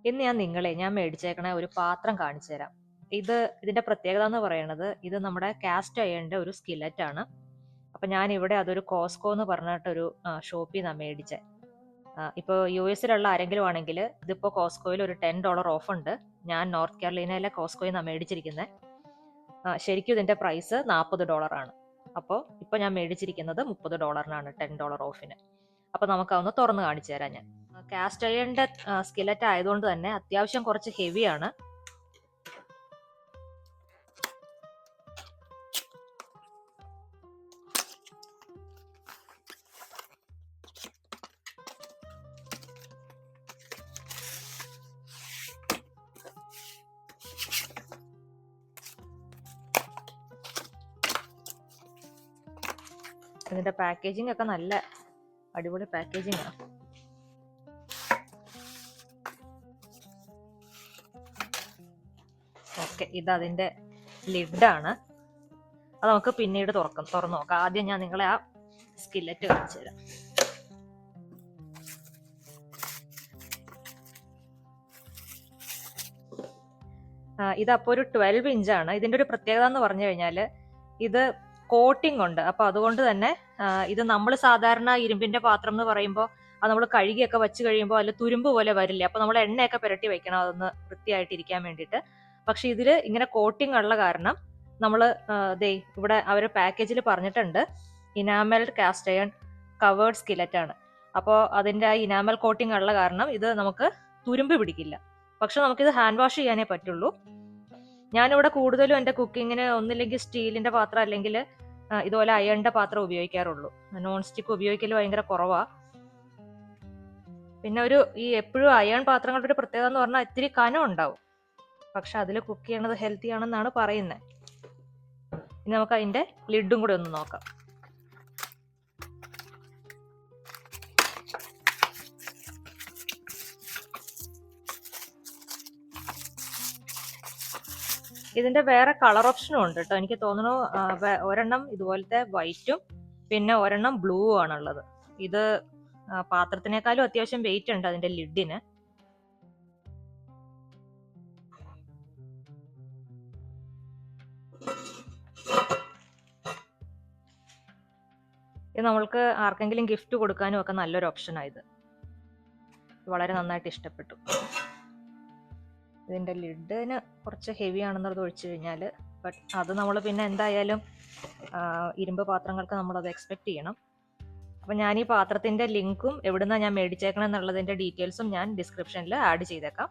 ഇന്ന് ഞാൻ മേടിച്ചേക്കണ ഒരു പാത്രം കാണിച്ചു തരാം. ഇതിന്റെ പ്രത്യേകത എന്ന് പറയുന്നത് ഇത് നമ്മുടെ കാസ്റ്റ് അയണിന്റെ ഒരു സ്കില്ലറ്റ് ആണ്. അപ്പൊ ഞാൻ ഇവിടെ അതൊരു കോസ്കോ എന്ന് പറഞ്ഞിട്ടൊരു ഷോപ്പിൽ നിന്നാണ് മേടിച്ചത്. ഇപ്പോൾ US ആരെങ്കിലും ആണെങ്കിൽ ഇതിപ്പോൾ കോസ്കോയിൽ ഒരു $10 ഓഫ് ഉണ്ട്. ഞാൻ നോർത്ത് കാരോലിനയിലെ കോസ്കോയിൽ നിന്നാണ് മേടിച്ചിരിക്കുന്നത്. ശരിക്കും ഇതിന്റെ പ്രൈസ് $40 ആണ്. അപ്പോൾ ഇപ്പോൾ ഞാൻ മേടിച്ചിരിക്കുന്നത് $30 $10 ഓഫിന്. അപ്പൊ നമുക്കതൊന്ന് തുറന്ന് കാണിച്ചു തരാം. ഞാൻ കാസ്റ്റ് അയണിന്റെ സ്കിലറ്റ് ആയതുകൊണ്ട് തന്നെ അത്യാവശ്യം കുറച്ച് ഹെവിയാണ്. ഇതിന്റെ പാക്കേജിംഗ് ഒക്കെ നല്ല അടിപൊളി പാക്കേജിംഗ് ആണ്. ഓക്കെ, ഇതതിന്റെ ലിഡാണ്. അത് നമുക്ക് പിന്നീട് തുറന്നു നോക്കാം. ആദ്യം ഞാൻ നിങ്ങളെ ആ സ്കില്ലറ്റ് കാണിച്ചു തരാം. ഇതപ്പോ ഒരു 12 ഇഞ്ചാണ്. ഇതിന്റെ ഒരു പ്രത്യേകത എന്ന് പറഞ്ഞു കഴിഞ്ഞാല് ഇത് കോട്ടിംഗ് ഉണ്ട്. അപ്പൊ അതുകൊണ്ട് തന്നെ ഇത് നമ്മൾ സാധാരണ ഇരുമ്പിന്റെ പാത്രം എന്ന് പറയുമ്പോൾ അത് നമ്മൾ കഴുകിയൊക്കെ വെച്ച് കഴിയുമ്പോൾ അതിൽ തുരുമ്പ് പോലെ വരില്ല. അപ്പൊ നമ്മൾ എണ്ണയൊക്കെ പുരട്ടി വെക്കണം അതൊന്ന് വൃത്തിയായിട്ടിരിക്കാൻ വേണ്ടിയിട്ട്. പക്ഷെ ഇതില് ഇങ്ങനെ കോട്ടിംഗ് ഉള്ള കാരണം നമ്മൾ ഇവിടെ അവർ പാക്കേജിൽ പറഞ്ഞിട്ടുണ്ട് ഇനാമൽഡ് കാസ്റ്റ് അയൺ കവേർഡ് സ്കിലറ്റ് ആണ്. അപ്പോൾ അതിന്റെ ആ ഇനാമൽ കോട്ടിംഗ് ഉള്ള കാരണം ഇത് നമുക്ക് തുരുമ്പ് പിടിക്കില്ല. പക്ഷെ നമുക്കിത് ഹാൻഡ് വാഷ് ചെയ്യാനേ പറ്റുള്ളൂ. ഞാനിവിടെ കൂടുതലും എൻ്റെ കുക്കിങ്ങിന് ഒന്നില്ലെങ്കിൽ സ്റ്റീലിന്റെ പാത്രം അല്ലെങ്കിൽ ഇതുപോലെ അയണിന്റെ പാത്രം ഉപയോഗിക്കാറുള്ളൂ. നോൺ സ്റ്റിക്ക് ഉപയോഗിക്കൽ ഭയങ്കര കുറവാ. പിന്നെ ഈ എപ്പോഴും അയൺ പാത്രങ്ങളുടെ ഒരു പ്രത്യേകത എന്ന് പറഞ്ഞാൽ ഇത്തിരി കനം ഉണ്ടാവും. പക്ഷെ അതിൽ കുക്ക് ചെയ്യണത് ഹെൽത്തി ആണെന്നാണ് പറയുന്നത്. ഇനി നമുക്ക് അതിന്റെ ലിഡും കൂടി ഒന്ന് നോക്കാം. ഇതിന്റെ വേറെ കളർ ഓപ്ഷനും ഉണ്ട് കേട്ടോ. എനിക്ക് തോന്നുന്നു ഒരെണ്ണം ഇതുപോലത്തെ വൈറ്റും പിന്നെ ഒരെണ്ണം ബ്ലൂ ആണുള്ളത്. ഇത് പാത്രത്തിനേക്കാളും അത്യാവശ്യം വെയിറ്റ് ഉണ്ട് അതിന്റെ ലിഡിന്. ഇത് നമ്മൾക്ക് ആർക്കെങ്കിലും ഗിഫ്റ്റ് കൊടുക്കാനും ഒക്കെ നല്ലൊരു ഓപ്ഷനാണ്. ഇത് വളരെ നന്നായിട്ട് ഇഷ്ടപ്പെട്ടു. ഇതിന്റെ ലിഡിന് കുറച്ച് ഹെവി ആണെന്നത് ഒഴിച്ചു കഴിഞ്ഞാൽ, ബട്ട് അത് നമ്മൾ പിന്നെ എന്തായാലും ഇരുമ്പ് പാത്രങ്ങൾക്ക് നമ്മളത് എക്സ്പെക്ട് ചെയ്യണം. അപ്പം ഞാൻ ഈ പാത്രത്തിന്റെ ലിങ്കും എവിടുന്നാണ് ഞാൻ മേടിച്ചേക്കണം എന്നുള്ളതിന്റെ ഡീറ്റെയിൽസും ഞാൻ ഡിസ്ക്രിപ്ഷനിൽ ആഡ് ചെയ്തേക്കാം.